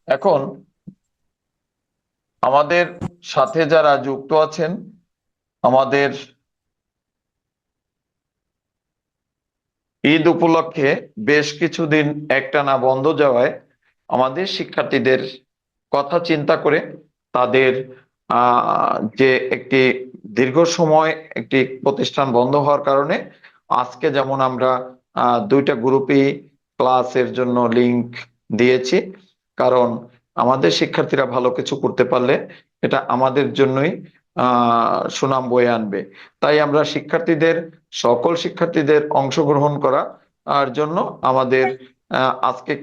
এখন আমাদের সাথে যারা যুক্ত আছেন, আমাদের ঈদ উপলক্ষে বেশ কিছুদিন একটানা বন্ধ যাওয়ায় আমাদের শিক্ষার্থীদের কথা চিন্তা করে তাদের যে একটি দীর্ঘ সময় একটি প্রতিষ্ঠান বন্ধ হওয়ার কারণে আজকে যেমন আমরা দুইটা গ্রুপই ক্লাসের জন্য লিংক দিয়েছি। কারণ আমাদের শিক্ষার্থীরা ভালো কিছু করতে পারলে এটা আমাদের জন্যই সুনাম বয়ে আনবে। তাই আমরা সকল শিক্ষার্থীদের অংশগ্রহণ করা আর জন্য আমাদের আজকে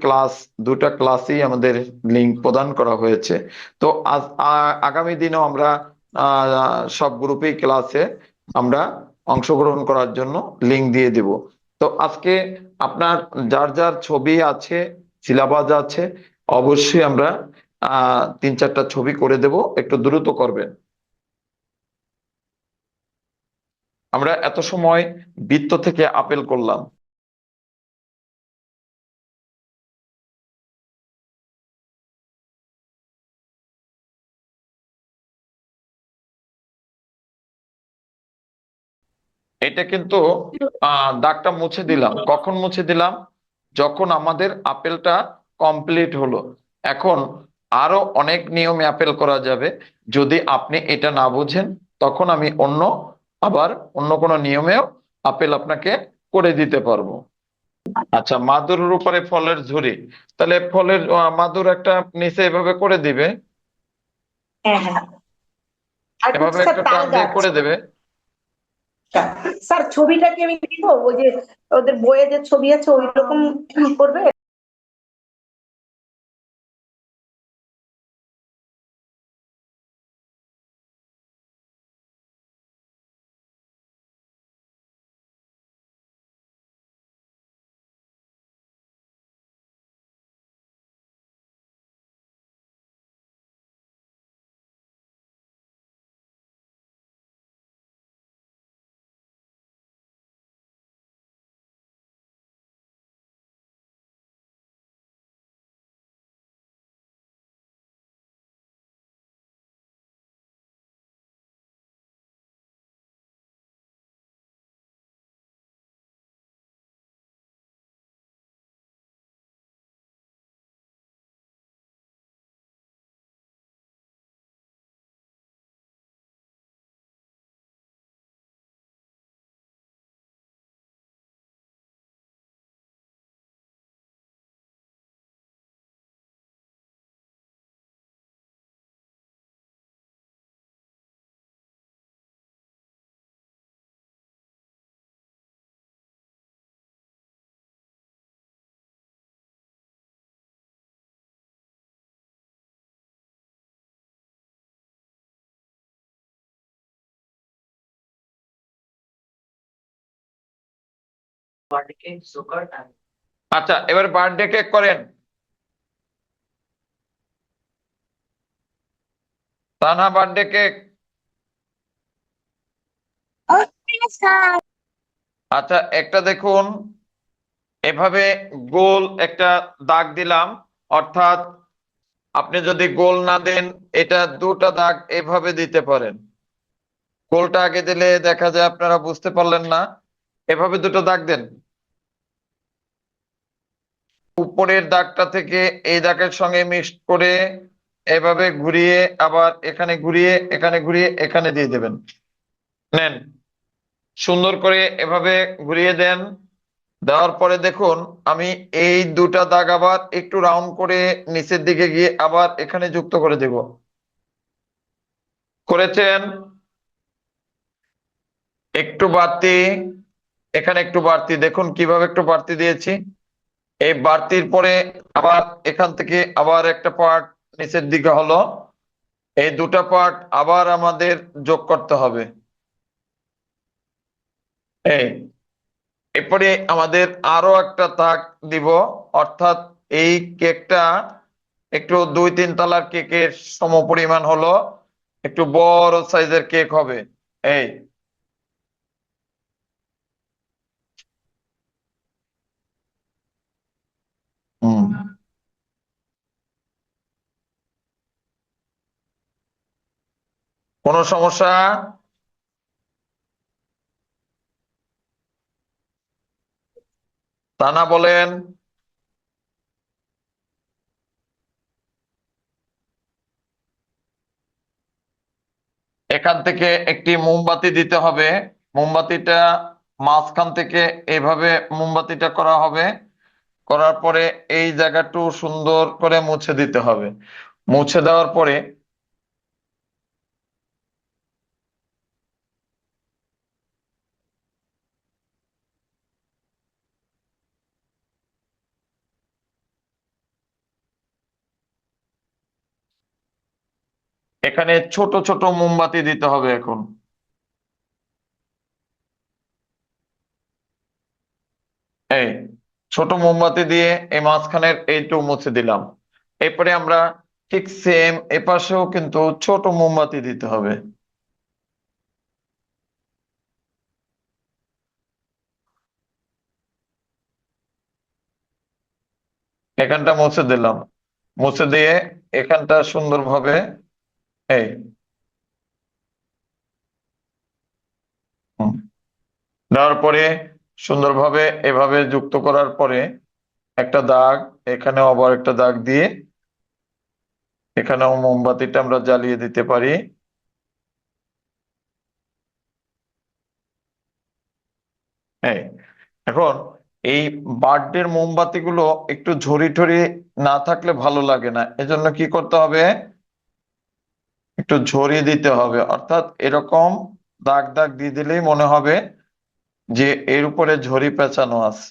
দুটা ক্লাসই আমাদের লিংক প্রদান করা হয়েছে। তো আগামী দিনেও আমরা সব গ্রুপেই ক্লাসে আমরা অংশগ্রহণ করার জন্য লিংক দিয়ে দিব। তো আজকে আপনার যার যার ছবি আছে, সিলেবাস আছে, অবশ্যই আমরা 3-4টা ছবি করে দেব, একটু দ্রুত করবেন। আমরা এত সময় বৃত্ত থেকে আপেল করলাম। এটা কিন্তু দাগটা মুছে দিলাম। কখন মুছে দিলাম? যখন আমাদের আপেলটা কমপ্লিট হলো। এখন আরো অনেক নিয়মে আপেল করা যাবে। যদি আপনি এটা না বুঝেন, তখন আমি আবার অন্য কোনো নিয়মেও আপেল আপনাকে করে দিতে পারবো। আচ্ছা, মাদুরের উপরে ফলের ঝুড়ি, তাহলে ফলের মাদুর একটা নিচে এভাবে করে দিবে, হ্যাঁ, হ্যাঁ। আর এভাবে স্যার একটা তাল টান দিয়ে গাছ। করে দেবে। স্যার ছবিটা কি আমি দিব, ওই যে ওদের বইয়ে যে ছবি আছে ওই রকম করবে? আচ্ছা, এবার বার্থডে কেক করেন। তানা, বার্থডে কেক। আচ্ছা, একটা দেখুন, এভাবে গোল একটা দাগ দিলাম। অর্থাৎ আপনি যদি গোল না দেন, এটা দুটা দাগ এভাবে দিতে পারেন। গোলটা আগে দিলে দেখা যায় আপনারা বুঝতে পারলেন না, এভাবে দুটো দাগ দেন। উপরের দাগটা থেকে এই দাগের সঙ্গে মিক্সড করে এভাবে ঘুরিয়ে, আবার এখানে ঘুরিয়ে, এখানে ঘুরিয়ে, এখানে দিয়ে দেবেন। নেন, সুন্দর করে এভাবে ঘুরিয়ে দেন। দেওয়ার পরে দেখুন, আমি এই দুটা দাগ আবার একটু রাউন্ড করে নিচের দিকে গিয়ে আবার এখানে যুক্ত করে দেব। করেছেন? একটু বাড়তি, এখানে একটু বাড়তি, দেখুন কিভাবে একটু বাড়তি দিয়েছি। এই বাড়তির পরে আবার এখান থেকে আবার একটা পার্ট নিচের দিকে হলো। এই দুটা পার্ট আবার আমাদের যোগ করতে হবে। এই এরপরে আমাদের আরো একটা দাগ দিব। অর্থাৎ এই কেকটা একটু 2-3 তলার কেকের সমপরিমাণ হলো, একটু বড় সাইজের কেক হবে। এই হুম কোনো সমস্যা? তা না বলেন। এখান থেকে একটি মোমবাতি দিতে হবে। মোমবাতিটা মাঝখান থেকে এভাবে মোমবাতিটা করা হবে। করার পরে এই জায়গাটু সুন্দর করে মুছে দিতে হবে। মুছে দেওয়ার পরে এখানে ছোট ছোট মোমবাতি দিতে হবে এখন। এই ছোট মোমবাতি দিয়ে এই মাঝখানের এইটু মুছে দিলাম। এরপরে আমরা ঠিক সেম এপাশেও কিন্তু ছোট মোমবাতি দিতে হবে। এখানটা মুছে দিলাম। মুছে দিয়ে এখানটা সুন্দরভাবে এই হুম, দেওয়ার পরে সুন্দরভাবে এভাবে যুক্ত করার পরে একটা দাগ, এখানেও আবার একটা দাগ দিয়ে এখানেও মোমবাতিটা আমরা জ্বালিয়ে দিতে পারি। হ্যাঁ, এখন এই বার্থডের মোমবাতি গুলো একটু ঝরি ঠরি না থাকলে ভালো লাগে না, এজন্য কি করতে হবে, একটু ঝরিয়ে দিতে হবে, অর্থাৎ এরকম দাগ দাগ দিয়ে দিলেই মনে হবে যে এর উপরে ঝরি পেঁচানো আছে।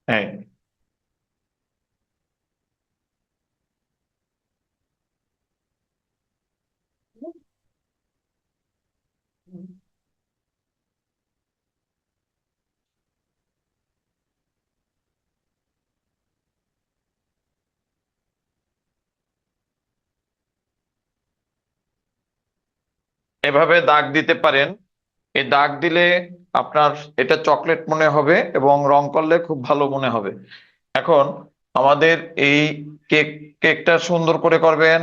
হ্যাঁ, এভাবে দাগ দিতে পারেন। এই দাগ দিলে আপনার এটা চকলেট মনে হবে এবং রং করলে খুব ভালো মনে হবে। এখন আমাদের এই কেক কেকটা সুন্দর করে করবেন।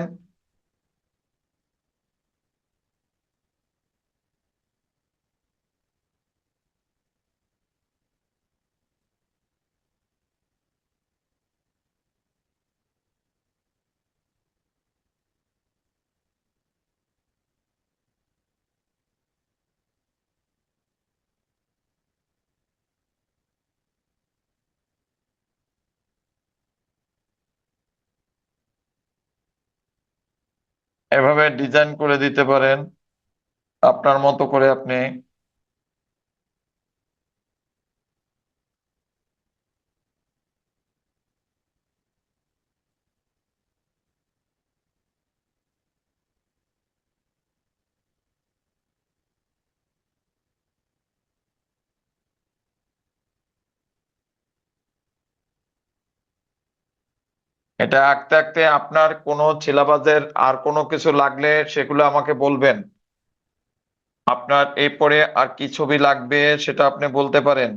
এভাবে ডিজাইন করে দিতে পারেন আপনার মতো করে আপনি। এটা আঁকতে আঁকতে আপনার কোনো সিলেবাসের আর কোনো কিছু লাগলে সেগুলো আমাকে বলবেন। আপনার এরপরে আর কি ছবি লাগবে সেটা আপনি বলতে পারেন।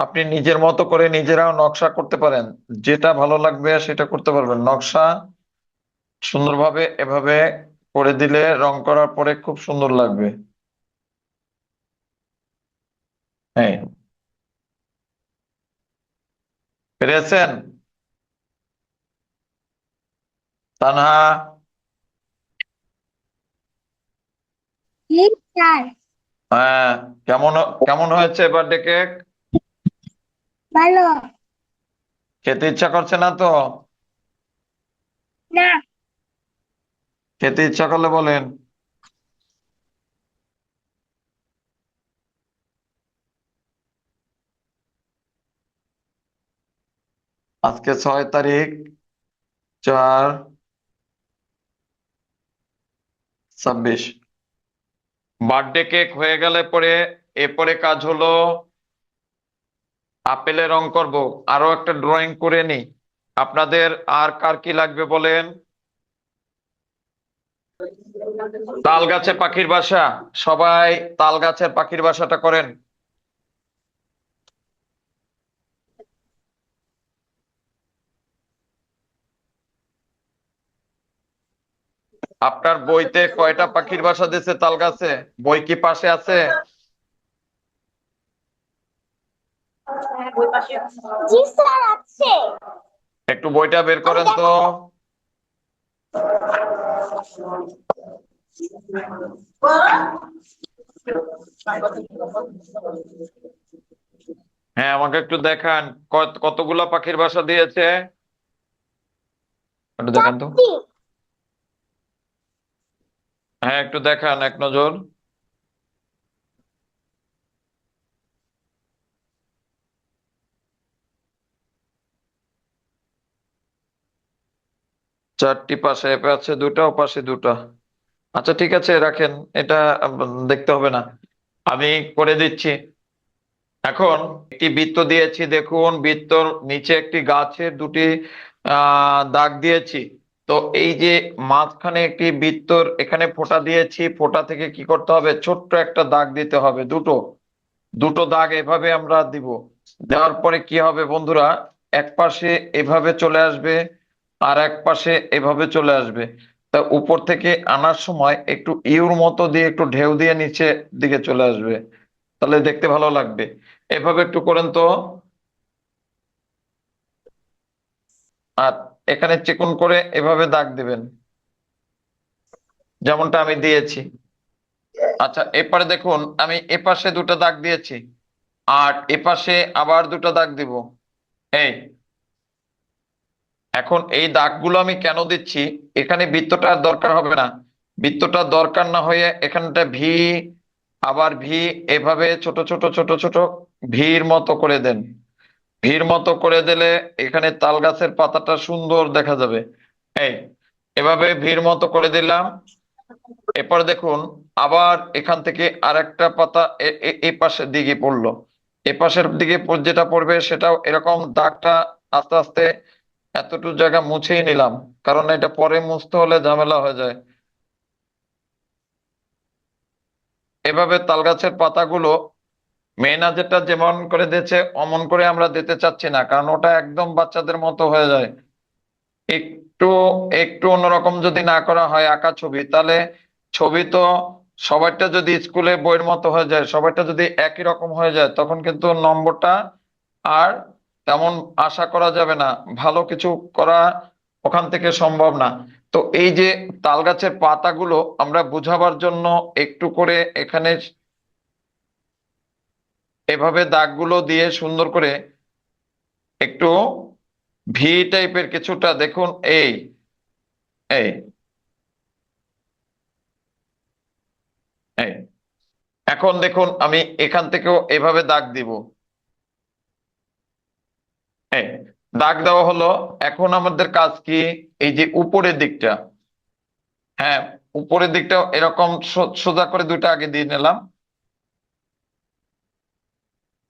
আপনি নিজের মতো করে নিজেরাও নকশা করতে পারেন, যেটা ভালো লাগবে সেটা করতে পারবেন। নকশা সুন্দরভাবে এভাবে করে দিলে রং করার পরে খুব সুন্দর লাগবে। এই পেরেছেন? তানহা, স্যার। হ্যাঁ, কেমন কেমন হয়েছে বার্থডে কেক? ভালো। খেতে ইচ্ছা করছে না তো? না। খেতে ইচ্ছা করলে বলেন। আজকে 6 তারিখ, 4/26। বার্থডে কেক হয়ে গেলে পরে এরপরে কাজ হলো আপেলের রং করব। আরো একটা ড্রয়িং করে নি। আপনাদের আর কার কি লাগবে বলেন? তাল গাছে পাখির বাসা, সবাই তাল গাছের পাখির বাসাটা করেন। আপনার বইতে কয়টা পাখির বাসা দিছে তাল গাছে? বই কি পাশে আছে? হ্যাঁ, বই পাশে আছে। জি স্যার আছে। একটু বইটা বের আমি করেন তো। হ্যাঁ, আমাকে একটু দেখান কতগুলা পাখির বাসা দিয়েছে, একটু দেখান তো। চারটি। হ্যাঁ, একটু দেখান এক নজর। চারটি, পাশে আছে দুটা, ও পাশে দুটা। আচ্ছা ঠিক আছে, রাখেন। এটা দেখতে হবে না, আমি করে দিচ্ছি। এখন একটি বৃত্ত দিয়েছি, দেখুন বৃত্তর নিচে একটি গাছের দুটি দাগ দিয়েছি। তো এই যে মাঝখানে একটি বৃত্তর এখানে ফোঁটা দিয়েছি, ফোঁটা থেকে কি করতে হবে, ছোট্ট একটা দাগ দিতে হবে, দুটো দুটো দাগ এভাবে আমরা দিব। দেওয়ার পরে কি হবে বন্ধুরা, এক পাশে এভাবে চলে আসবে, আর এক পাশে এভাবে চলে আসবে। তা উপর থেকে আনার সময় একটু ইউর মতো দিয়ে একটু ঢেউ দিয়ে নিচে দিকে চলে আসবে, তাহলে দেখতে ভালো লাগবে। এভাবে একটু করেন তো। আর এখানে চিকন করে এভাবে দাগ দিবেন, যেমনটা আমি দিয়েছি। আচ্ছা, এপারে দেখুন আমি এপাশে দুটো দাগ দিয়েছি, আর এপাশে আবার দুটো দাগ দিব। এই এখন এই দাগগুলো আমি কেন দিচ্ছি, এখানে বৃত্তটা আর দরকার হবে না। বৃত্তটা দরকার না হয়ে এখানটা ভি, আবার ভি, এভাবে ছোট ছোট ছোট ছোট ভির মতো করে দেন। ভিড় মতো করে দিলে এখানে তাল গাছের পাতাটা সুন্দর দেখা যাবে। এই এভাবে ভিড় মতো করে দিলাম। এরপর দেখুন আবার এখান থেকে আরেকটা পাতা এই পাশের দিকে পড়লো। এ পাশের দিকে যেটা পড়বে সেটাও এরকম দাগটা আস্তে আস্তে এতটুকু জায়গা মুছেই নিলাম, কারণ এটা পরে মুছতে হলে ঝামেলা হয়ে যায়। এভাবে তাল গাছের পাতাগুলো মেয়েনা যেটা যেমন করে দিয়েছে অমন করে আমরা দিতে চাচ্ছি না, কারণ ওটা একদম বাচ্চাদের মতো হয়ে যায়। একটু একটু অন্যরকম যদি না করা হয় আঁকা ছবি, তাহলে ছবি তো সবারটা যদি স্কুলে বইয়ের মতো হয়ে যায়, সবারটা যদি একই রকম হয়ে যায়, তখন কিন্তু নম্বরটা আর তেমন আশা করা যাবে না, ভালো কিছু করা ওখান থেকে সম্ভব না। তো এই যে তাল গাছের পাতাগুলো আমরা বোঝাবার জন্য একটু করে এখানে এভাবে দাগগুলো দিয়ে সুন্দর করে একটু ভি টাইপের কিছুটা দেখুন। এই এই এই এখন দেখুন আমি এখান থেকেও এভাবে দাগ দিব। এই দাগ দেওয়া হলো। এখন আমাদের কাজ কি, এই যে উপরের দিকটা, হ্যাঁ উপরের দিকটা এরকম সোজা করে দুইটা আগে দিয়ে নিলাম।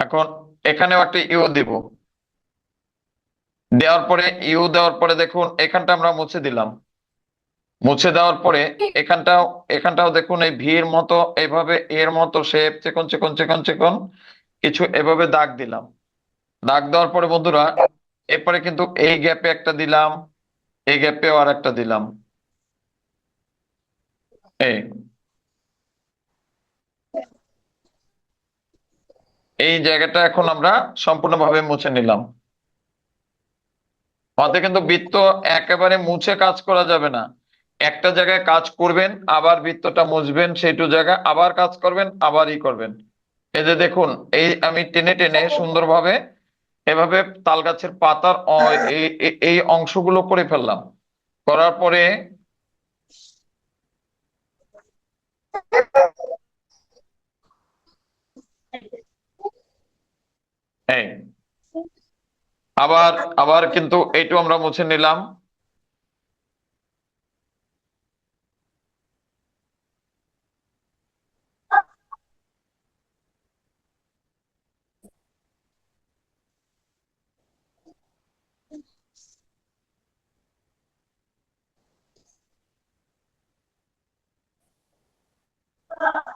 এখন এখানেও একটা ইউ দিব। দেওয়ার পরে ইউ দেওয়ার পরে দেখুন এখানটা আমরা মুছে দিলাম। মুছে দেওয়ার পরে এখানটাও এখানটাও দেখুন এই ভির মতো এভাবে এর মতো শেপ চিকন চিকন চিকন চিকন কিছু এভাবে দাগ দিলাম। দাগ দেওয়ার পরে বন্ধুরা এরপরে কিন্তু এই গ্যাপে একটা দিলাম, এই গ্যাপেও আর একটা দিলাম। এই এই জায়গাটা এখন আমরা সম্পূর্ণভাবে মুছে নিলাম। আমাদের কিন্তু বৃত্ত একেবারে মুছে কাজ করা যাবে না। একটা জায়গায় কাজ করবেন, আবার বৃত্তটা মুছবেন, সেইটু জায়গায় আবার কাজ করবেন, আবার করবেন। এই যে দেখুন, এই আমি টেনে টেনে সুন্দরভাবে এভাবে তাল গাছের পাতার এই অংশগুলো করে ফেললাম। করার পরে এই আবার আবার কিন্তু এইটু আমরা মুছে নিলাম।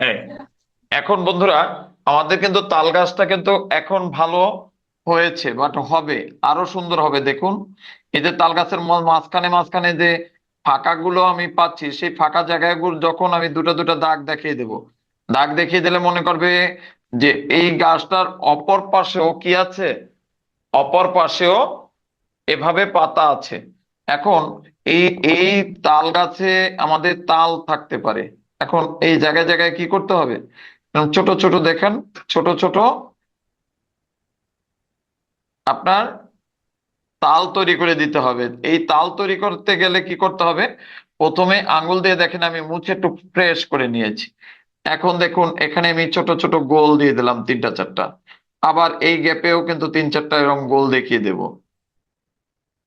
এই এখন বন্ধুরা, আমাদের কিন্তু তাল গাছটা কিন্তু এখন ভালো হয়েছে, বাট হবে আরো সুন্দর হবে। দেখুন, এই যে তাল গাছের মাঝখানে মাঝখানে যে ফাঁকাগুলো আমি পাচ্ছি, সেই ফাঁকা জায়গাগুলো যখন আমি দুটা দুটা দাগ দেখিয়ে দেব, দাগ দেখিয়ে দিলে মনে করবে যে এই গাছটার অপর পাশেও কি আছে, অপর পাশেও এভাবে পাতা আছে। এখন এই এই তাল গাছে আমাদের তাল থাকতে পারে। এখন এই জায়গায় জায়গায় কি করতে হবে, ছোট ছোট দেখেন, ছোট ছোট আপনার তাল তৈরি করে দিতে হবে। এই তাল তৈরি করতে গেলে কি করতে হবে, প্রথমে আঙ্গুল দিয়ে দেখেন আমি মুছে একটু প্রেস করে নিয়েছি। এখন দেখুন, এখানে আমি ছোট ছোট গোল দিয়ে দিলাম তিনটা চারটা, আবার এই গ্যাপেও কিন্তু তিন চারটা এরকম গোল দেখিয়ে দেব।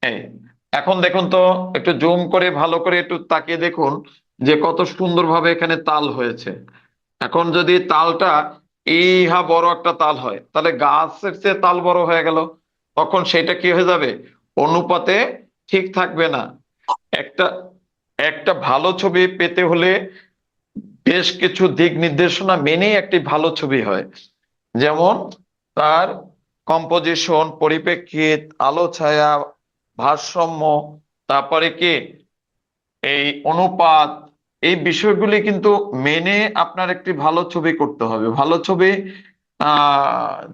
এই এখন দেখুন তো, একটু জুম করে ভালো করে একটু তাকিয়ে দেখুন যে কত সুন্দরভাবে এখানে তাল হয়েছে। এখন যদি তালটা ইহা বড় একটা তাল হয়, তাহলে গাছের চেয়ে তাল বড় হয়ে গেল, তখন সেটা কি হয়ে যাবে, অনুপাতে ঠিক থাকবে না। একটা একটা ভালো ছবি পেতে হলে বেশ কিছু দিক নির্দেশনা মেনেই একটি ভালো ছবি হয়। যেমন তার কম্পোজিশন, পরিপ্রেক্ষিত, আলো ছায়া, ভারসাম্য, তারপরে কি এই অনুপাত, এই বিষয়গুলি কিন্তু মেনে আপনার একটি ভালো ছবি করতে হবে। ভালো ছবি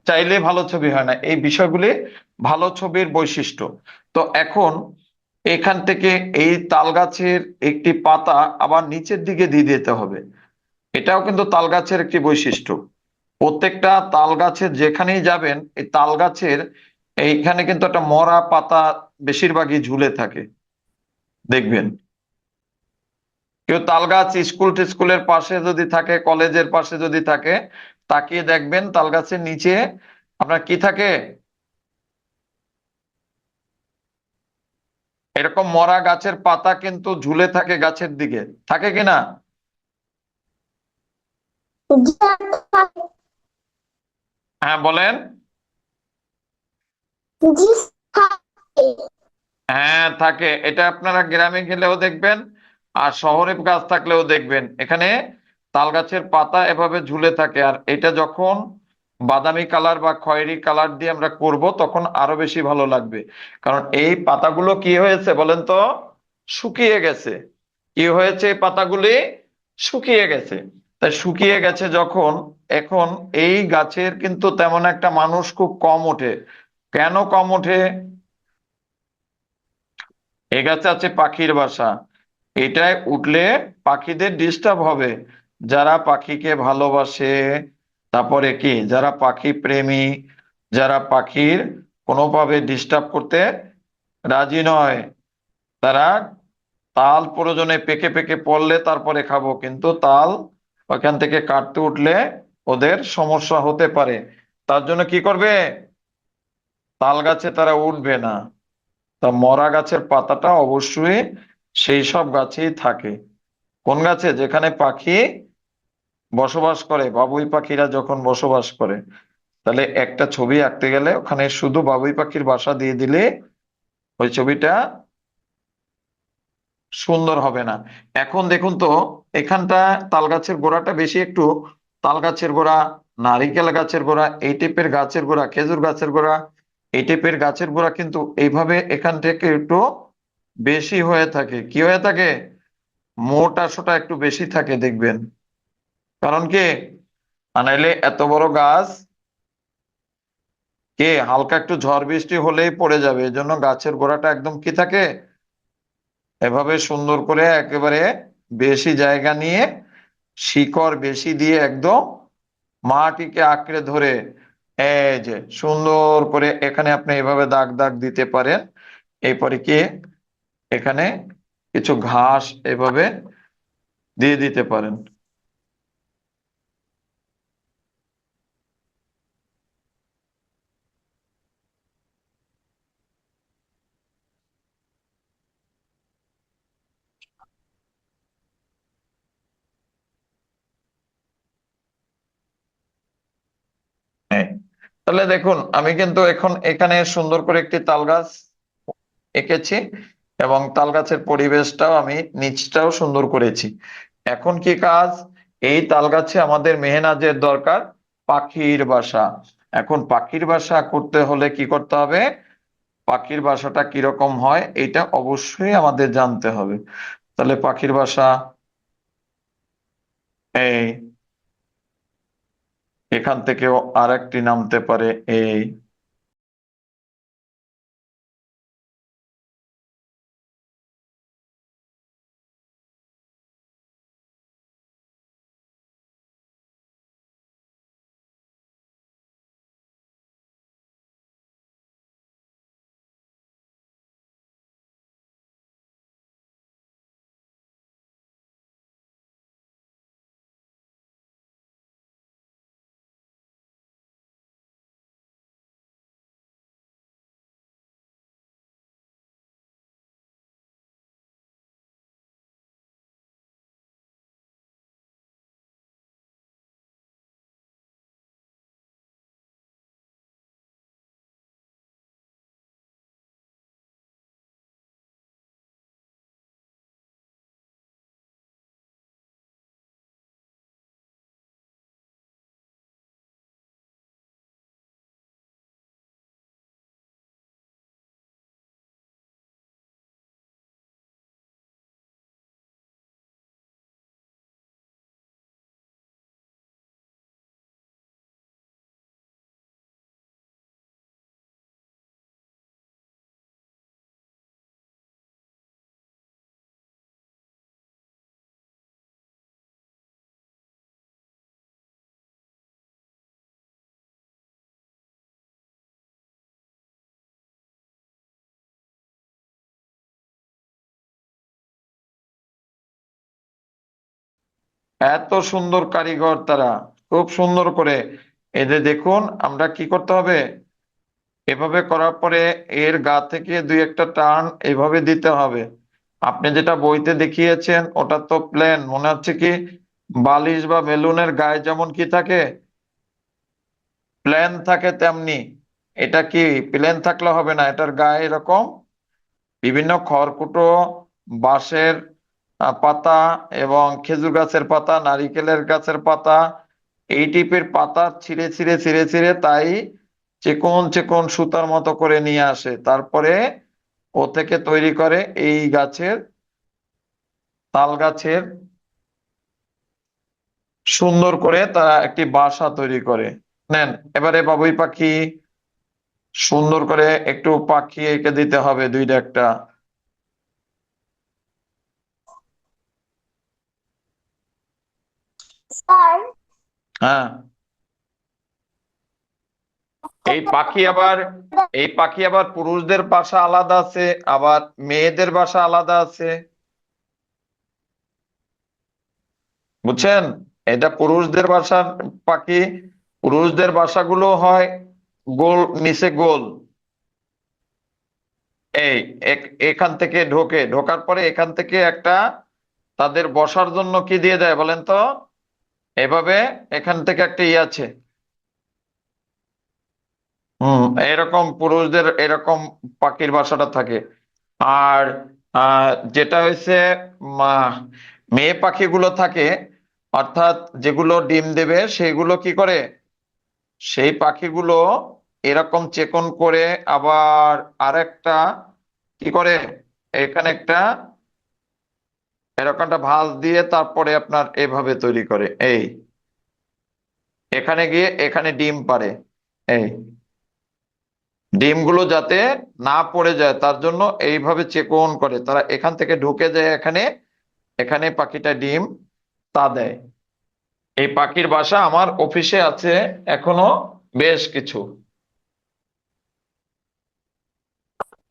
চাইলে ভালো ছবি হয় না, এই বিষয়গুলি ভালো ছবির বৈশিষ্ট্য। তো এখন এখান থেকে এই তাল গাছের একটি পাতা আবার নিচের দিকে দিয়ে দিতে হবে। এটাও কিন্তু তাল গাছের একটি বৈশিষ্ট্য। প্রত্যেকটা তাল গাছের যেখানেই যাবেন, এই তাল গাছের এইখানে কিন্তু একটা মরা পাতা বেশিরভাগই ঝুলে থাকে, দেখবেন। কেউ তাল গাছ স্কুলের পাশে যদি থাকে, কলেজের পাশে যদি থাকে, তাকিয়ে দেখবেন তাল গাছের নিচে আপনার কি থাকে, এরকম মরা গাছের পাতা কিন্তু ঝুলে থাকে গাছের দিকে, থাকে কিনা? হ্যাঁ বলেন। জি থাকে। হ্যাঁ থাকে, এটা আপনারা গ্রামে গেলেও দেখবেন, আর শহরে গাছ থাকলেও দেখবেন, এখানে তাল গাছের পাতা এভাবে ঝুলে থাকে। আর এটা যখন বাদামি কালার বা খয়েরি কালার দিয়ে আমরা করব, তখন আরো বেশি ভালো লাগবে। কারণ এই পাতাগুলো কি হয়েছে বলেন তো, শুকিয়ে গেছে। কি হয়েছে, এই পাতাগুলি শুকিয়ে গেছে। তাই শুকিয়ে গেছে যখন, এখন এই গাছের কিন্তু তেমন একটা মানুষ খুব কম ওঠে। কেন কম ওঠে, এ গাছে আছে পাখির বাসা, এটায় উঠলে পাখিদের ডিস্টার্ব হবে। যারা পাখিকে ভালোবাসে, তারপরে কি যারা পাখি প্রেমী, যারা পাখির কোনোভাবে ডিস্টার্ব করতে রাজি নয়, তারা তাল প্রয়োজনে পেকে পেকে পড়লে তারপরে খাবো, কিন্তু তাল ওখান থেকে কাটতে উঠলে ওদের সমস্যা হতে পারে। তার জন্য কি করবে, তাল গাছে তারা উঠবে না। তা মরা গাছের পাতাটা অবশ্যই সেই সব গাছেই থাকে। কোন গাছে, যেখানে পাখি বসবাস করে, বাবুই পাখিরা যখন বসবাস করে। তাহলে একটা ছবি আঁকতে গেলে ওখানে শুধু বাবুই পাখির বাসা দিয়ে দিলে ওই ছবিটা সুন্দর হবে না। এখন দেখুন তো, এখানটা তাল গাছের গোড়াটা বেশি একটু, তাল গাছের গোড়া, নারিকেল গাছের গোড়া, এই টাইপের গাছের গোড়া, খেজুর গাছের গোড়া, এই টাইপের গাছের গোড়া কিন্তু এইভাবে এখান থেকে একটু বেশি হয়ে থাকে। কি হয়ে থাকে, মোটা সোটা একটু বেশি থাকে দেখবেন। কারণ কি, নাইলে এত বড় গাছ কে হালকা একটু ঝড় বৃষ্টি হলেই পড়ে যাবে, এজন্য গাছের গোড়াটা একদম কি থাকে, এভাবে সুন্দর করে একেবারে বেশি জায়গা নিয়ে শিকড় বেশি দিয়ে একদম মাটিকে আঁকড়ে ধরে, এই যে সুন্দর করে এখানে আপনি এভাবে দাগ দাগ দিতে পারেন। এরপরে কি এখানে কিছু ঘাস এভাবে দিয়ে দিতে পারেন। হ্যাঁ, তাহলে দেখুন আমি কিন্তু এখন এখানে সুন্দর করে একটি তাল গাছ এঁকেছি, এবং তাল গাছের পরিবেশটাও আমি নিচটাও সুন্দর করেছি। এখন কি কাজ, এই তাল গাছে আমাদের মেহনাজের দরকার, পাখির বাসা। এখন পাখির বাসা করতে হলে কি করতে হবে, পাখির বাসাটা কিরকম হয় এটা অবশ্যই আমাদের জানতে হবে। তাহলে পাখির বাসা এই এখান থেকেও আরেকটি নামতে পারে এই, এত সুন্দর কারিগর তারা, খুব সুন্দর করে। এদের দেখুন আমরা কি করতে হবে, এভাবে করার পরে এর গা থেকে দুই একটা টান এভাবে দিতে হবে। আপনি যেটা বইতে দেখিয়েছেন ওটা তো প্লেন মনে হচ্ছে, কি বালিশ বা বেলুনের গায়ে যেমন কি থাকে, প্লেন থাকে তেমনি। এটা কি প্লেন থাকলে হবে না, এটার গায়ে এরকম বিভিন্ন খড়কুটো, বাঁশের পাতা এবং খেজুর গাছের পাতা, নারিকেলের গাছের পাতা, এই টিপের পাতা ছিঁড়ে ছিঁড়ে ছিঁড়ে ছিঁড়ে তাই চিকন চিকন সুতার মতো করে নিয়ে আসে, তারপরে ও থেকে তৈরি করে এই গাছের, তাল গাছের সুন্দর করে তারা একটি বাসা তৈরি করে নেন। এবারে বাবুই পাখি সুন্দর করে একটু পাখি এঁকে দিতে হবে দুইটা একটা। স্যার হ্যাঁ, এই পাখি আবার, এই পাখি আবার পুরুষদের বাসা আলাদা আছে, আবার মেয়েদের বাসা আলাদা আছে, বুঝছেন? এটা পুরুষদের বাসার পাখি, পুরুষদের বাসাগুলো হয় গোল, নিচে গোল। এই এখান থেকে ঢোকে, ঢোকার পরে এখান থেকে একটা তাদের বসার জন্য কি দিয়ে দেয় বলেন তো, এভাবে এখান থেকে একটা ই আছে। এরকম পুরুষদের এরকম পাখির বাসাটা থাকে। আর যেটা হয়েছে মেয়ে পাখিগুলো থাকে, অর্থাৎ যেগুলো ডিম দেবে সেগুলো কি করে, সেই পাখিগুলো এরকম চেকন করে আবার আরেকটা কি করে, এখানে একটা এরকম একটা ভাঁজ দিয়ে তারপরে আপনার এভাবে তৈরি করে, এই এখানে গিয়ে এখানে ডিম পারে। এই ডিমগুলো যাতে না পড়ে যায় তার জন্য এইভাবে চেকন করে, তারা এখান থেকে ঢুকে যায় এখানে, এখানে পাখিটা ডিম তা দেয়। এই পাখির বাসা আমার অফিসে আছে এখনো বেশ কিছু।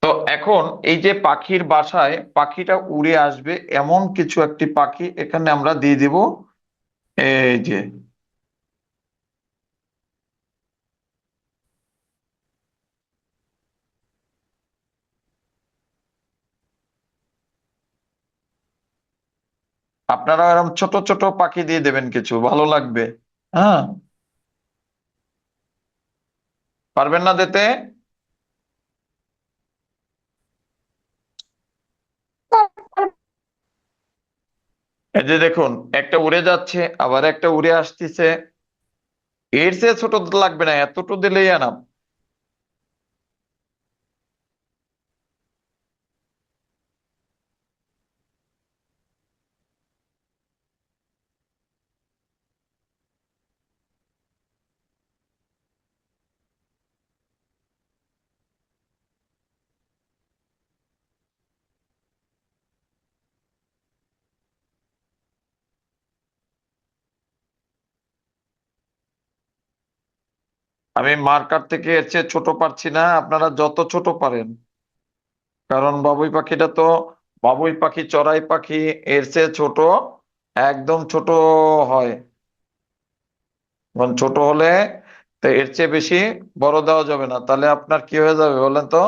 তো এখন এই যে পাখির বাসায় পাখিটা উড়ে আসবে এমন কিছু একটি পাখি এখানে আমরা দিয়ে দিব, এই যে আপনারা এরকম ছোট ছোট পাখি দিয়ে দেবেন কিছু, ভালো লাগবে। হ্যাঁ, পারবেন না দিতে? এই যে দেখুন, একটা উড়ে যাচ্ছে আবার একটা উড়ে আসতেছে, এর চেয়ে ছোট লাগবে না, এতটুকু দিলেই আনাম। আমি মার্কার থেকে এর চেয়ে ছোট পারছি না, আপনারা যত ছোট পারেন, কারণ বাবুই পাখিটা তো বাবুই পাখি চড়াই পাখি, এর চেয়ে ছোট, একদম ছোট হয়। ছোট হলে তো এর চেয়ে বেশি বড় দেওয়া যাবে না, তাহলে আপনার কি হয়ে যাবে বলেন তো?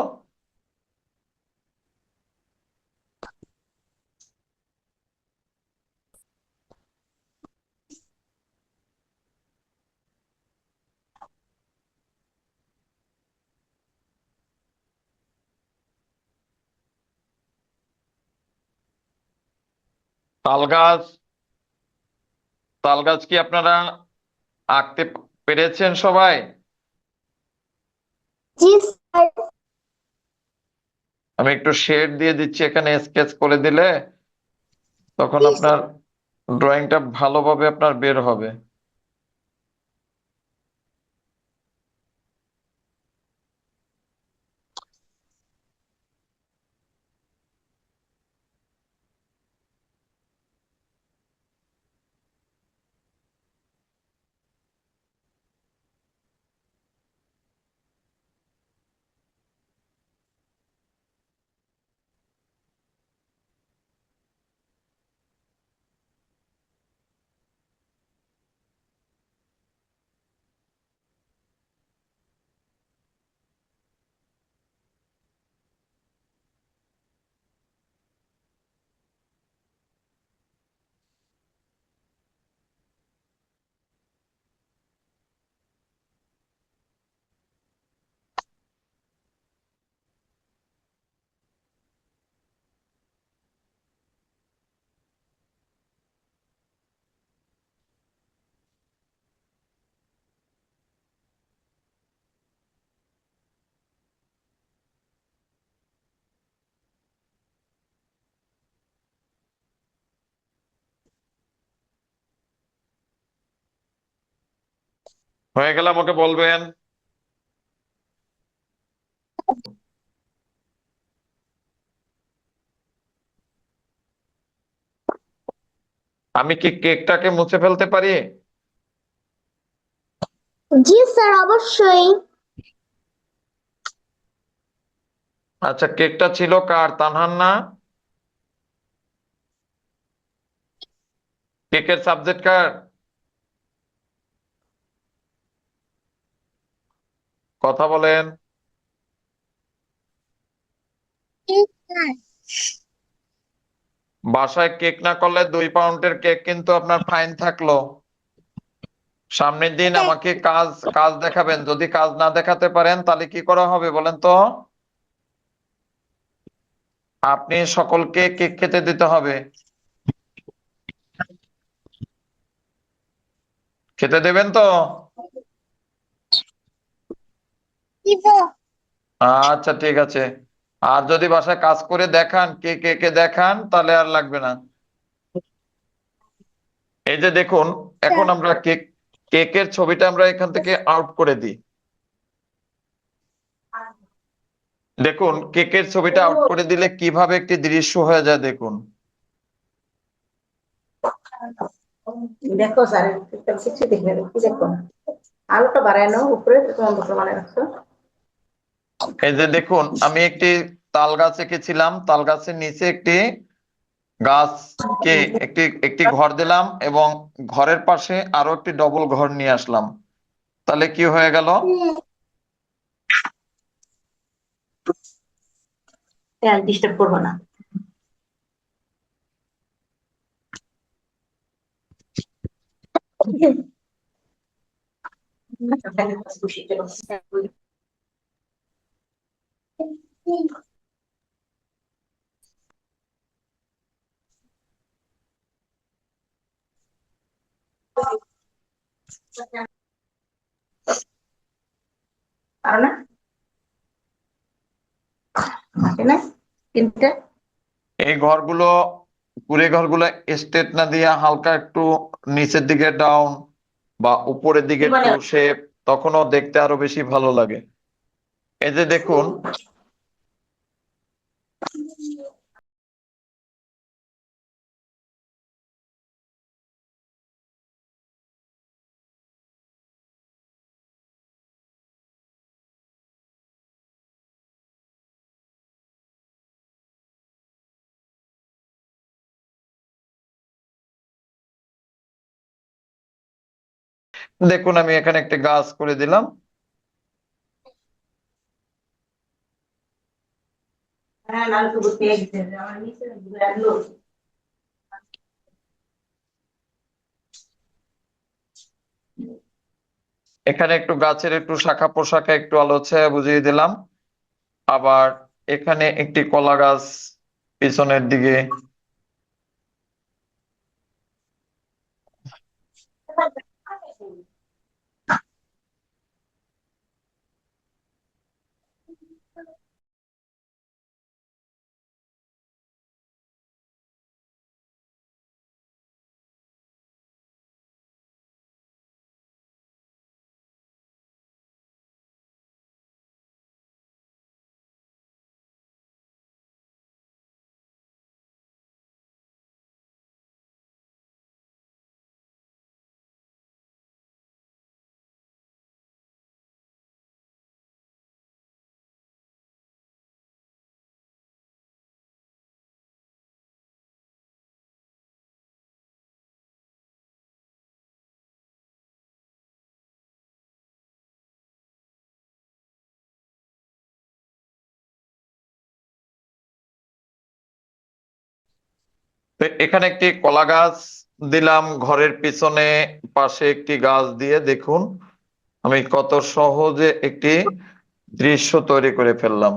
তাল গাছ, তাল গাছ কি আপনারা আঁকতে পেরেছেন সবাই? জি স্যার। আমি একটু শেড দিয়ে দিচ্ছি এখানে, স্কেচ করে দিলে তখন জি আপনার ড্রয়িংটা ভালোভাবে আপনার বের হবে। হয়ে গেলে আমাকে বলবেন। আমি কি কেকটাকে মুছে ফেলতে পারি? জি স্যার, অবশ্যই। আচ্ছা, কেকটা ছিল কার? তানহার না? কেকের সাবজেক্ট কার? কথা বলেন। জি স্যার। বাসায় কেক না করলে 2 পাউন্ডের কেক কিন্তু আপনার ফাইন থাকলো। সামনের দিন আমাকে কাজ কাজ দেখাবেন, যদি কাজ না দেখাতে পারেন তাহলে কি করা হবে বলেন তো? আপনি সকলকে কেক খেতে দিতে হবে। খেতে দেবেন তো? দিব। আচ্ছা ঠিক আছে। আর যদি বাসায় কাজ করে দেখান, কে কে কে দেখান, তাহলে আর লাগবে না। এই যে দেখুন, এখন আমরা কেকের ছবিটা আমরা এখান থেকে আউট করে দিই। দেখুন কেকের ছবিটা আউট করে দিলে কিভাবে একটি দৃশ্য হয়ে যায় দেখুন। দেখো স্যার কিছু দেখবে কি দেখো আলোটা বাড়ায় নাও উপরে তুমি অন্ধকার বানায় রাখছো। এই যে দেখুন আমি একটি তাল গাছ এঁকেছিলাম, তাল গাছের নিচে একটি গাছকে একটি একটি ঘর দিলাম এবং ঘরের পাশে আরো একটি ডবল ঘর নিয়ে আসলাম, তাহলে কি হয়ে গেল? ডিস্টার্ব করবো না। খুশি চলো। পারো না আছে না তিনটা। এই ঘরগুলো কুড়ে ঘরগুলো স্ট্রেট না দিয়ে হালকা একটু নিচের দিকে ডাউন বা উপরের দিকে মানে একটু শেপ, তখনও দেখতে আরো বেশি ভালো লাগে। এই যে দেখুন দেখুন আমি এখানে একটা গাছ করে দিলাম। হ্যাঁ লাল সবুজ পেয়ে গেছে আমার নিচে লাগলো। এখানে একটু গাছের একটু শাখা প্রশাখা একটু আলো ছায়া বুঝিয়ে দিলাম। আবার এখানে একটি কলা গাছ পিছনের দিকে। তো এখানে একটি কলা গাছ দিলাম ঘরের পিছনে, পাশে একটি গাছ দিয়ে দেখুন আমি কত সহজে একটি দৃশ্য তৈরি করে ফেললাম।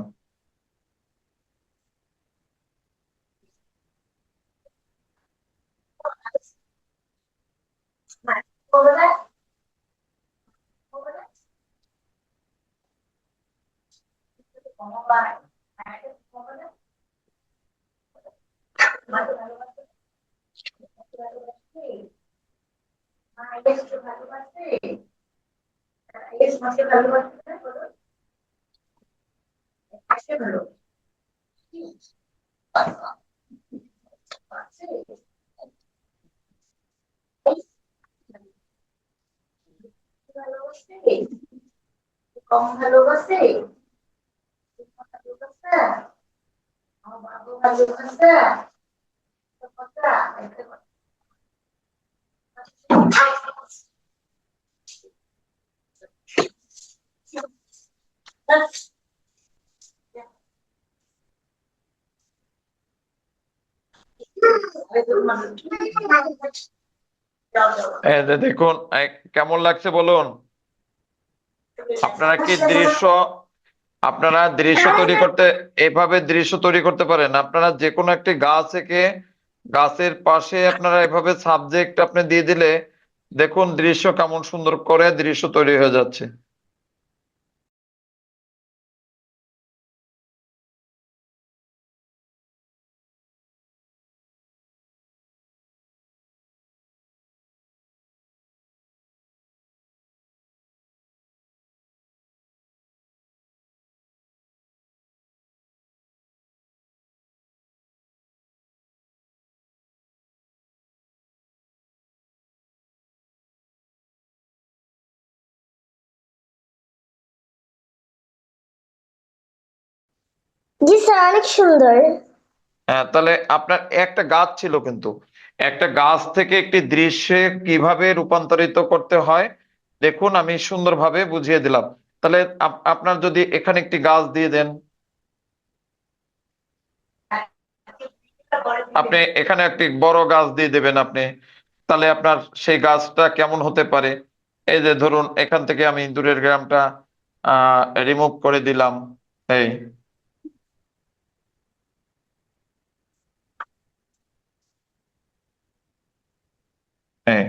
কম ভালোবাসে ভালোবাসে এই যে দেখুন কেমন লাগছে বলুন। আপনারা কি দৃশ্য আপনারা দৃশ্য তৈরি করতে এভাবে দৃশ্য তৈরি করতে পারেন। আপনারা যে কোনো একটি গাছ এঁকে গাছের পাশে আপনারা এভাবে সাবজেক্ট আপনি দিয়ে দিলে দেখুন দৃশ্য কেমন সুন্দর করে দৃশ্য তৈরি হয়ে যাচ্ছে। জি স্যার, অনেক সুন্দর। হ্যাঁ, তাহলে আপনার একটা গাছ ছিল, কিন্তু একটা গাছ থেকে একটি দৃশ্যে কিভাবে রূপান্তরিত করতে হয় দেখুন, আমি সুন্দরভাবে বুঝিয়ে দিলাম। তাহলে আপনার যদি এখানে একটি গাছ দিয়ে দেন, আপনি এখানে একটি বড় গাছ দিয়ে দেবেন আপনি, তাহলে আপনার সেই গাছটা কেমন হতে পারে? এই যে ধরুন, এখান থেকে আমি দূরের গ্রামটা রিমুভ করে দিলাম। এই, হ্যাঁ,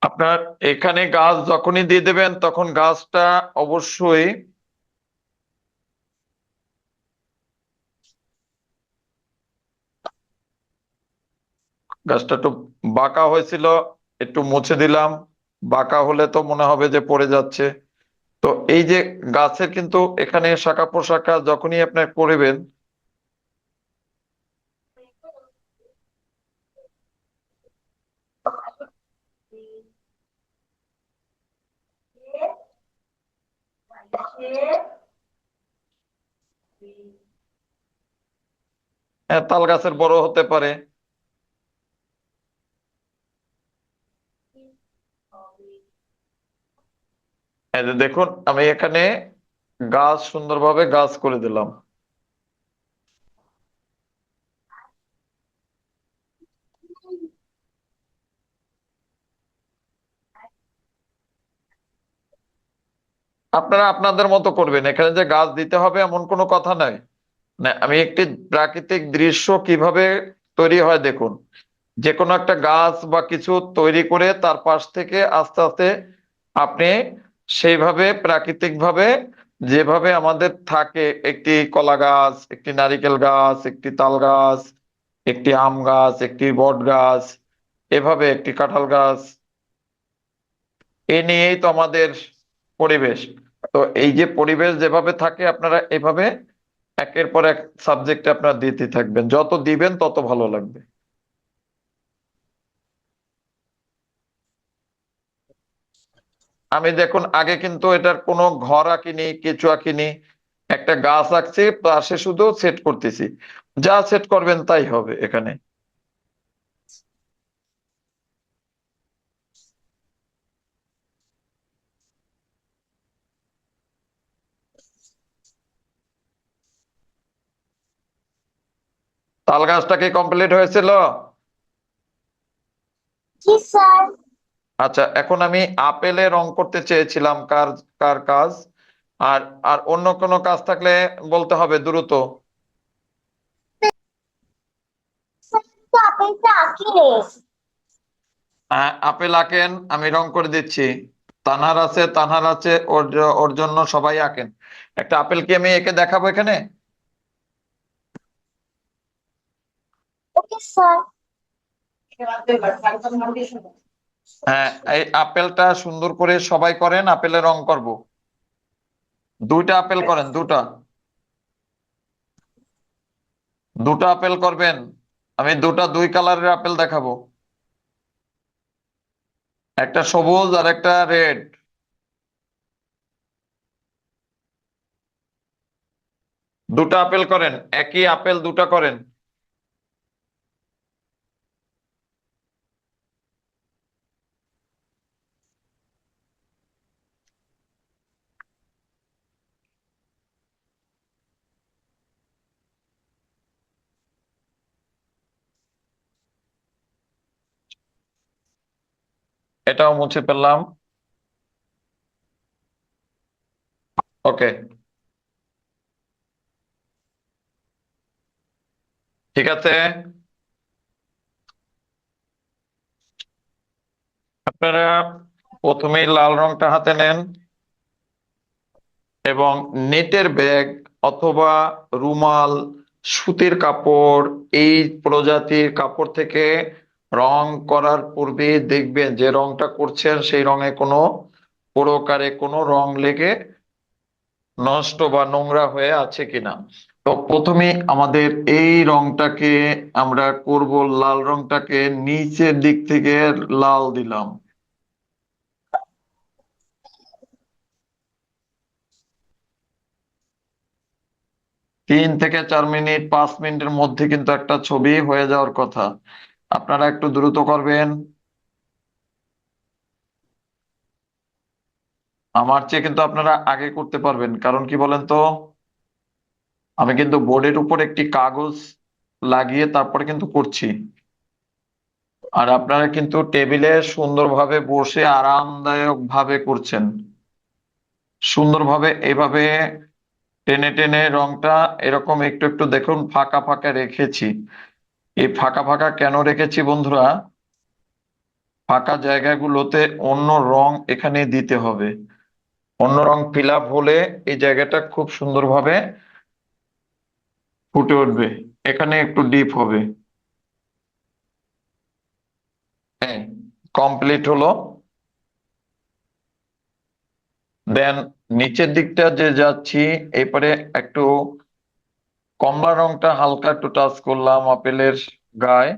আপনার এখানে গাছ যখনই দিয়ে দেবেন তখন গাছটা অবশ্যই, গাছটা একটু বাঁকা হয়েছিল, একটু মুছে দিলাম। বাঁকা হলে তো মনে হবে যে পড়ে যাচ্ছে। তো এই যে গাছের কিন্তু এখানে শাখা প্রশাখা যখনই আপনার করবেন, তাল গাছের বড় হতে পারে। এই যে দেখুন, আমি এখানে গাছ সুন্দরভাবে গাছ করে দিলাম। আপনারা আপনাদের মতো করবেন, এখানে যে গাছ দিতে হবে এমন কোনো কথা নাই। না, আমি একটি প্রাকৃতিক দৃশ্য কিভাবে তৈরি হয় দেখুন, যে কোনো একটা গাছ বা কিছু তৈরি করে তার পাশ থেকে আস্তে আস্তে আপনি সেইভাবে প্রাকৃতিক ভাবে, যেভাবে আমাদের থাকে একটি কলা গাছ, একটি নারিকেল গাছ, একটি তাল গাছ, একটি আম গাছ, একটি বট গাছ, এভাবে একটি কাঁঠাল গাছ, এ নিয়েই তো আমাদের পরিবেশ। তো এই যে পরিবেশ যেভাবে থাকে আপনারা এভাবে একের পর এক সাবজেক্টে আপনারা দিতে থাকবেন, যত দিবেন তত ভালো লাগবে। আমি দেখুন আগে কিন্তু এটার কোনো ঘর আঁকিনি, কিছু আঁকিনি, একটা গাছ আঁকছি, পাশে শুধু সেট করতেছি। যা সেট করবেন তাই হবে এখানে। তাল গাছটা কি কমপ্লিট হয়েছিল? জি স্যার। আচ্ছা, এখন আমি আপেলে রং করতে চেয়েছিলাম, কার কার কাজ? আর আর অন্য কোনো কাজ থাকলে বলতে হবে দ্রুত। স্যার, তো আপেলটা আঁকিনি। আপেল আঁকেন, আমি রং করে দিচ্ছি। তানহার আছে, তানহার আছে, ওর ওর জন্য সবাই আঁকেন। একটা আপেল কি আমি এঁকে দেখাবো এখানে? Okay sir. হ্যাঁ, এই আপেলটা সুন্দর করে সবাই করেন, আপেলে রং করব। দুইটা আপেল করেন, দুটা, দুটা আপেল করবেন। আমি দুটা দুই কালারের আপেল দেখাবো, একটা সবুজ আর একটা রেড। দুটা আপেল করেন, একই আপেল দুটা করেন। এটাও মুছে ফেললাম। ওকে, ঠিক আছে। আপনারা প্রথমেই লাল রংটা হাতে নেন এবং নেটের ব্যাগ অথবা রুমাল, সুতির কাপড়, এই প্রজাতির কাপড় থেকে রং করার পূর্বে দেখবেন যে রংটা করছেন সেই রঙে কোনো প্রকারে কোনো রং লেগে নষ্ট বা নোংরা হয়ে আছে কিনা। তো প্রথমে আমাদের এই রংটাকে আমরা করব, লাল রংটাকে নিচের দিক থেকে লাল দিলাম। 3 থেকে 4 মিনিট, 5 মিনিটের মধ্যে কিন্তু একটা ছবি হয়ে যাওয়ার কথা। আপনারা একটু দ্রুত করবেন, আমার চেয়ে কিন্তু আপনারা আগে করতে পারবেন। কারণ কি বলেন তো, আমি কিন্তু বোর্ডের উপর একটি কাগজ লাগিয়ে তারপরে কিন্তু করছি। আর আপনারা কিন্তু টেবিলে সুন্দরভাবে বসে আরামদায়ক ভাবে করছেন। সুন্দরভাবে এভাবে টেনে টেনে রংটা এরকম একটু একটু দেখুন ফাঁকা ফাঁকা রেখেছি। এই ফাঁকা ফাঁকা কেন রেখেছি বন্ধুরা? ফাঁকা জায়গাগুলোতে অন্য রং এখানে দিতে হবে। অন্য রং ফিল আপ হলে এই জায়গাটা খুব সুন্দরভাবে ফুটে উঠবে। এখানে একটু ডিপ হবে। হ্যাঁ, কমপ্লিট হলো। দেন নিচের দিকটা যে যাচ্ছি, এরপরে একটু কমলা রংটা হালকা একটু টাচ করলাম আপেলের গায়ে,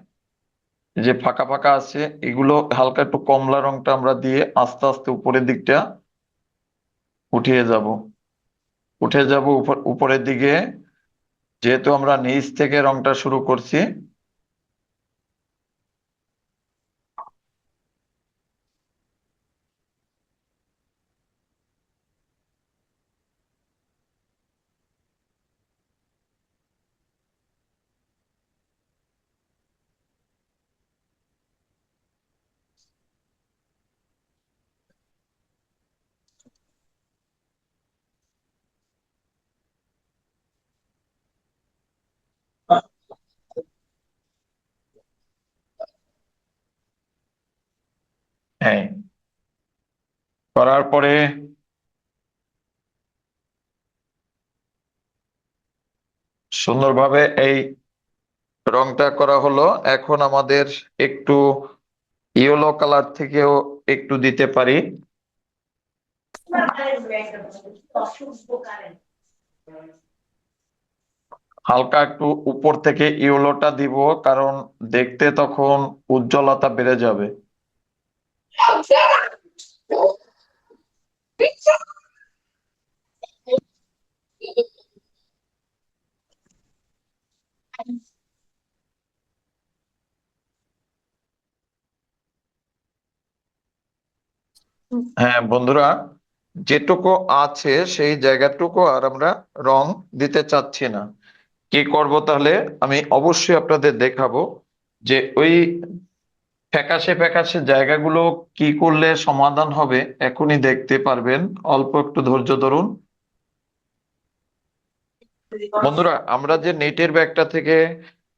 যে ফাঁকা ফাঁকা আছে এগুলো হালকা একটু কমলা রংটা আমরা দিয়ে আস্তে আস্তে উপরের দিকটা উঠিয়ে যাব। উঠে যাব উপরের দিকে, যেহেতু আমরা নিচ থেকে রংটা শুরু করছি। হ্যাঁ, করার পরে সুন্দরভাবে এই রংটা করা হলো। এখন আমাদের একটু ইয়েলো কালার থেকেও একটু দিতে পারি। হালকা একটু উপর থেকে ইয়েলোটা দিব, কারণ দেখতে তখন উজ্জ্বলতা বেড়ে যাবে। হ্যাঁ বন্ধুরা, যেটুকু আছে সেই জায়গাটুকু আর আমরা রং দিতে চাচ্ছি না। কি করব তাহলে, আমি অবশ্যই আপনাদের দেখাবো যে ওই ফ্যাকাশে ফ্যাকাশে জায়গাগুলো কি করলে সমাধান হবে, এখনই দেখতে পারবেন। অল্প একটু ধৈর্য ধরুন বন্ধুরা। আমরা যে নেটের ব্যাগটা থেকে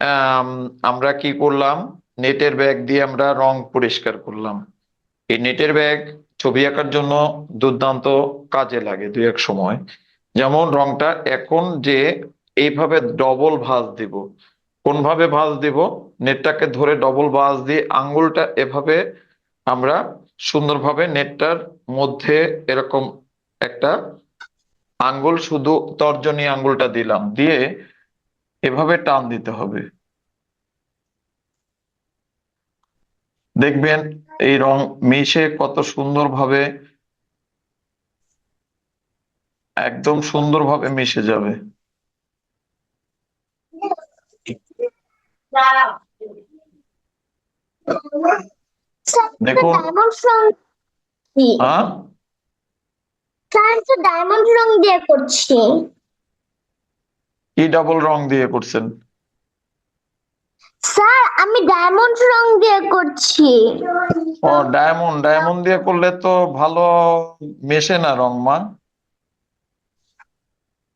আম, আমরা কি করলাম, নেটের ব্যাগ দিয়ে আমরা রং পরিষ্কার করলাম। এই নেটের ব্যাগ ছবি আঁকার জন্য দুর্দান্ত কাজে লাগে দুই এক সময়। যেমন রংটা এখন যে এইভাবে ডবল ভাঁজ দিব। কোন ভাবে ভাঁজ দিব? নেটটাকে ধরে ডবল ভাঁজ দিয়ে আঙ্গুলটা এভাবে আমরা সুন্দরভাবে নেটটার মধ্যে এরকম একটা আঙ্গুল, শুধু তর্জনী আঙ্গুলটা দিলাম, দিয়ে এভাবে টান দিতে হবে। দেখবেন এই রং মিশে কত সুন্দরভাবে, একদম সুন্দরভাবে মিশে যাবে। স্যার দেখুন। ডায়মন্ড রং কি? হ্যাঁ, স্যার তো ডায়মন্ড রং দিয়ে করছি। কি ডাবল রং দিয়ে করছেন? স্যার আমি ডায়মন্ড রং দিয়ে করছি। ও ডায়মন্ড দিয়ে করলে তো ভালো মেশে না রং মা।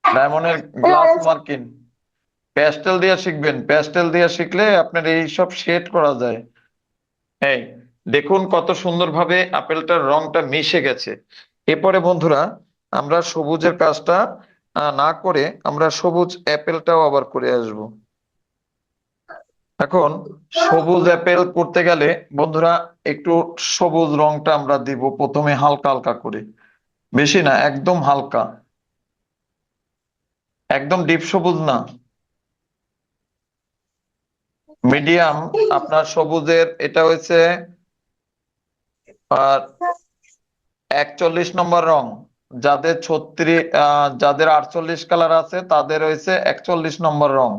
ডায়মন্ডের গ্লাস মার্কিং প্যাস্টেল দিয়ে শিখবেন, প্যাস্টেল দিয়ে শিখলে আপনার এই সব শেড করা যায়। এই দেখুন কত সুন্দরভাবে আপেলটার রংটা মিশে গেছে। এরপরে বন্ধুরা আমরা সবুজের কাজটা না করে আমরা সবুজ অ্যাপেলটাও আবার করে আসব। এখন সবুজ অ্যাপেল করতে গেলে বন্ধুরা একটু সবুজ রংটা আমরা দিব প্রথমে হালকা হালকা করে, বেশি না, একদম হালকা, একদম ডিপ সবুজ না, মিডিয়াম। আপনার সবুজের এটা হয়েছে আর 41 নম্বর রং। যাদের 48 কালার আছে তাদের হয়েছে 41 নম্বর রং।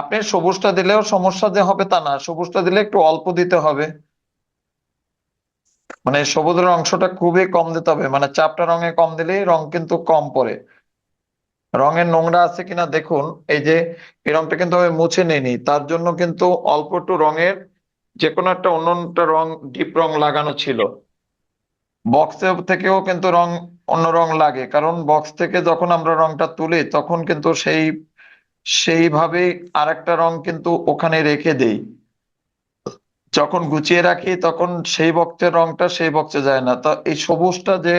আপনি সবুজটা দিলেও সমস্যা যে হবে তা না, সবুজটা দিলে একটু অল্প দিতে হবে, মানে সবুজের অংশটা খুবই কম দিতে হবে, মানে চাপটা রঙে কম দিলেই রং কিন্তু কম পড়ে। রঙের নোংরা আছে কিনা দেখুন, এই যে এই রংটা কিন্তু আমি মুছে নিইনি, তার জন্য কিন্তু অল্প একটু রঙের যে কোনো একটা অন্য একটা রং, ডিপ রং লাগানো ছিল। বক্সে থেকেও কিন্তু অন্য রং লাগে, কারণ বক্স থেকে যখন আমরা রংটা তুলি তখন কিন্তু সেইভাবে আরেকটা রং কিন্তু ওখানে রেখে দেই। যখন গুছিয়ে রাখি তখন সেই বক্সের রংটা সেই বক্সে যায় না। তা এই সবুজটা যে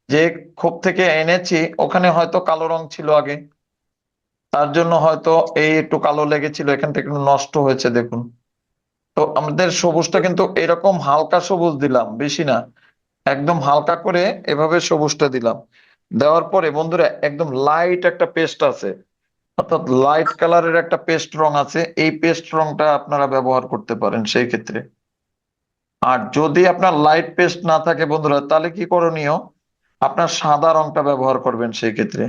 যে খোপ থেকে এনেছি ওখানে হয়তো কালো রং ছিল আগে, তার জন্য হয়তো এই একটু কালো লেগেছিল, এখান থেকে একটু নষ্ট হয়েছে দেখুন। তো আমাদের সবুজটা কিন্তু এরকম হালকা সবুজ দিলাম, বেশি না, একদম হালকা করে এভাবে সবুজটা দিলাম। দেওয়ার পরে বন্ধুরা একদম লাইট একটা পেস্ট আছে, অর্থাৎ লাইট কালারের একটা পেস্ট রং আছে, এই পেস্ট রংটা আপনারা ব্যবহার করতে পারেন সেই ক্ষেত্রে। আর যদি আপনার লাইট পেস্ট না থাকে বন্ধুরা, তাহলে কি করণীয়, আপনার সাদা রংটা ব্যবহার করবেন সেই ক্ষেত্রে।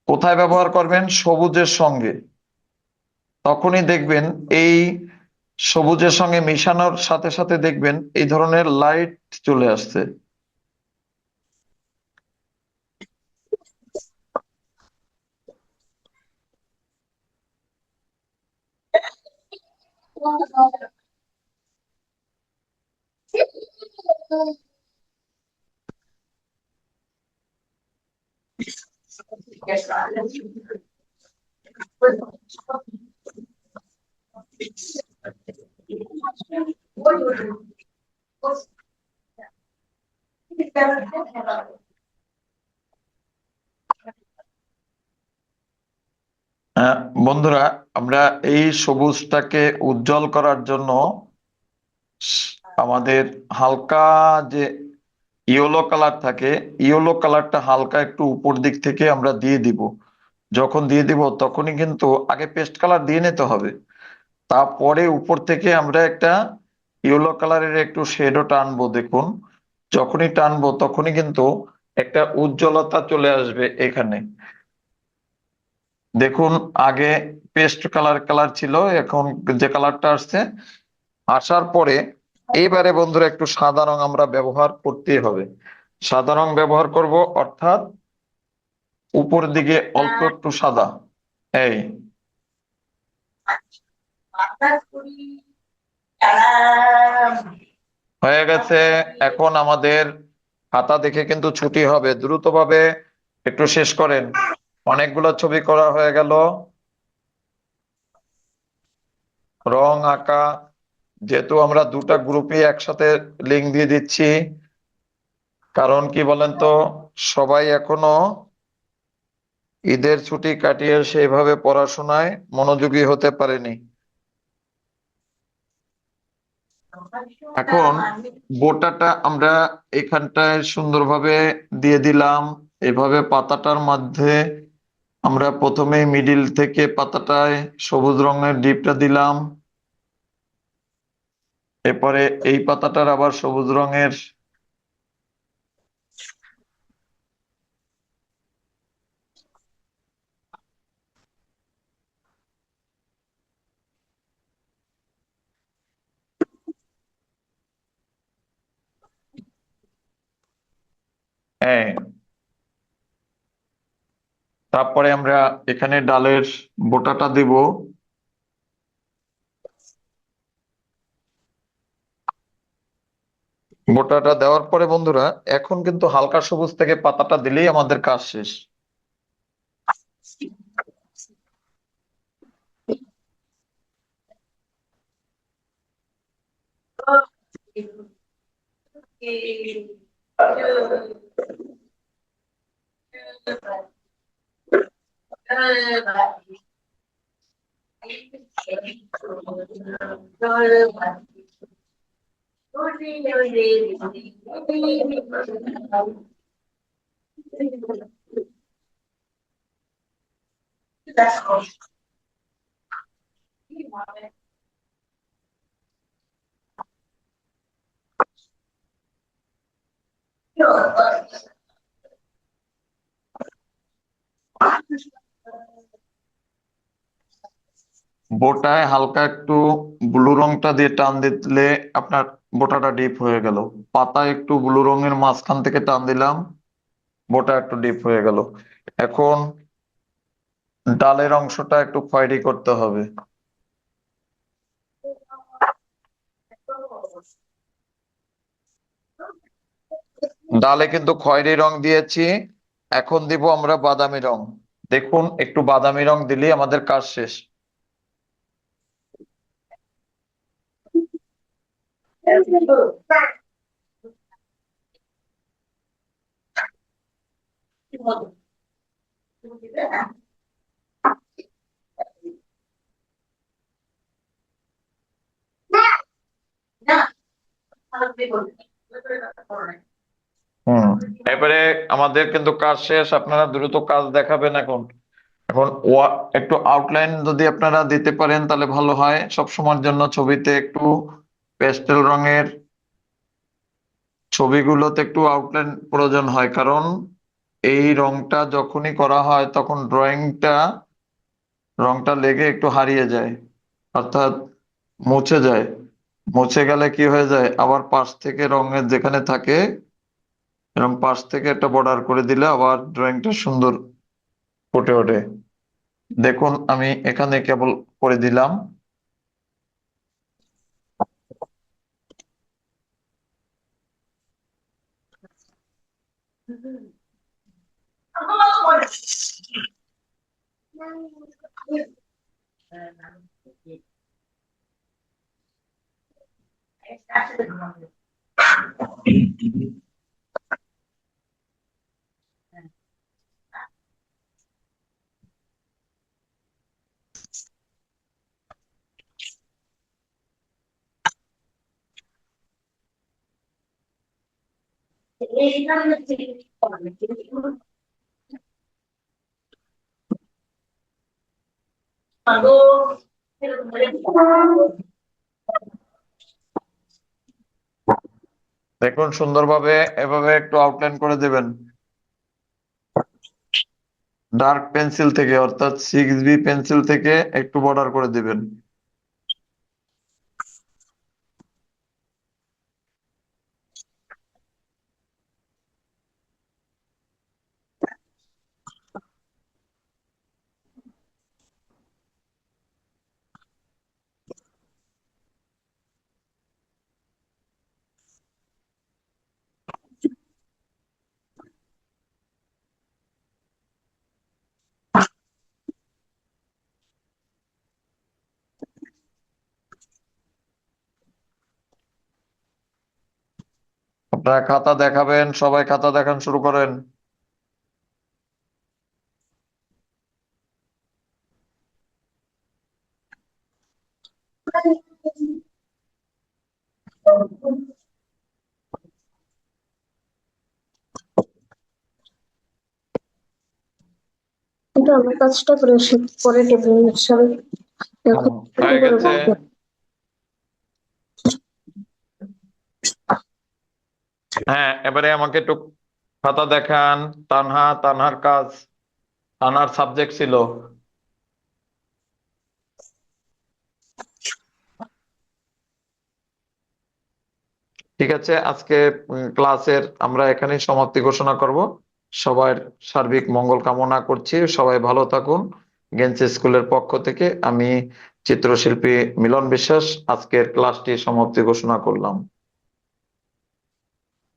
কোথায় ব্যবহার করবেন, সবুজের সঙ্গে। তখনই দেখবেন এই সবুজের সঙ্গে মিশানোর সাথে সাথে দেখবেন এই ধরনের লাইট চলে আসছে। আহ, বন্ধুরা আমরা এই সবুজটাকে উজ্জ্বল করার জন্য আমাদের হালকা যে ইয়েলো কালার থাকে, ইয়েলো কালারটা হালকা একটু উপর দিক থেকে আমরা দিয়ে দিব। যখন দিয়ে দিব তখনই কিন্তু আগে পেস্ট কালার দিয়ে নিতে হবে, তারপরে উপর থেকে আমরা একটা ইয়েলো কালারের একটু শেডও টানবো দেখুন। যখনই টানবো তখনই কিন্তু একটা উজ্জ্বলতা চলে আসবে এখানে। দেখুন আগে পেস্ট কালার কালার ছিল, এখন যে কালারটা আসছে, আসার পরে এইবারে বন্ধুরা একটু সাদা রং আমরা ব্যবহার করতেই হবে। সাদা রং ব্যবহার করব, অর্থাৎ উপর দিকে অল্প একটু সাদা। এই হয়ে গেছে। এখন আমাদের খাতা দেখে কিন্তু ছুটি হবে, দ্রুতভাবে একটু শেষ করেন। অনেকগুলো ছবি করা হয়ে গেল, রং আঁকা, যেহেতু আমরা দুটা গ্রুপে একসাথে লিংক দিয়ে দিচ্ছি, কারণ কি বলেন তো, সবাই এখনো ঈদের ছুটি কাটিয়ে সেইভাবে পড়াশোনায় মনোযোগী হতে পারেনি। এখন বোটাটা আমরা এখানটায় সুন্দরভাবে দিয়ে দিলাম। এভাবে পাতাটার মধ্যে আমরা প্রথমে মিডিল থেকে পাতাটায় সবুজ রঙের ডিপটা দিলাম, এরপরে এই পাতাটার আবার সবুজ রঙের। হ্যাঁ, তারপরে আমরা এখানে ডালের বোটাটা দিব। বোটাটা দেওয়ার পরে বন্ধুরা এখন কিন্তু হালকা সবুজ থেকে পাতাটা দিলেই আমাদের কাজ শেষ। বোটায় হালকা একটু ব্লু রংটা দিয়ে টান দিলে আপনার বোটাটা ডিপ হয়ে গেল। পাতায় একটু ব্লু রঙের মাঝখান থেকে টান দিলাম, বোটা একটু ডিপ হয়ে গেল। এখন ডালের অংশটা একটু খয়েরি করতে হবে। ডালে কিন্তু খয়েরি রং দিয়েছি, এখন দিব আমরা বাদামি রং। দেখুন একটু বাদামি রং দিলেই আমাদের কাজ শেষ। হুম, এবারে আমাদের কিন্তু কাজ শেষ, আপনারা দ্রুত কাজ দেখাবেন। এখন এখন একটু আউটলাইন যদি আপনারা দিতে পারেন তাহলে ভালো হয়। সব সময়ের জন্য ছবিতে একটু পেস্টেল রঙের ছবিগুলোতে একটু আউটলাইন প্রয়োজন হয়, কারণ এই রংটা যখনই করা হয় তখন রংটা লেগে একটু হারিয়ে যায়, অর্থাৎ মুছে যায়। মুছে গেলে কি হয়ে যায়, আবার পাশ থেকে রঙের যেখানে থাকে এরকম পাশ থেকে একটা বর্ডার করে দিলে আবার ড্রয়িংটা সুন্দর ফুটে ওঠে। দেখুন আমি এখানে কেবল করে দিলাম। দেখুন সুন্দরভাবে এভাবে একটু আউটলাইন করে দেবেন ডার্ক পেন্সিল থেকে, অর্থাৎ 6B পেন্সিল থেকে একটু বর্ডার করে দিবেন। আপনারা খাতা দেখাবেন, সবাই খাতা দেখান শুরু করেন। কিন্তু আমার কাজটা করে পরে টেবিলের সবাই দেখো হয়ে গেছে। হ্যাঁ, এবারে আমাকে একটু খাতা দেখান। তানহার কাজ, তানহার সাবজেক্ট ছিল। ঠিক আছে, আজকে ক্লাসের আমরা এখানেই সমাপ্তি ঘোষণা করব। সবার সার্বিক মঙ্গল কামনা করছি। সবাই ভালো থাকুন। গেন্স স্কুলের পক্ষ থেকে আমি চিত্রশিল্পী মিলন বিশ্বাস আজকের ক্লাসটি সমাপ্তি ঘোষণা করলাম।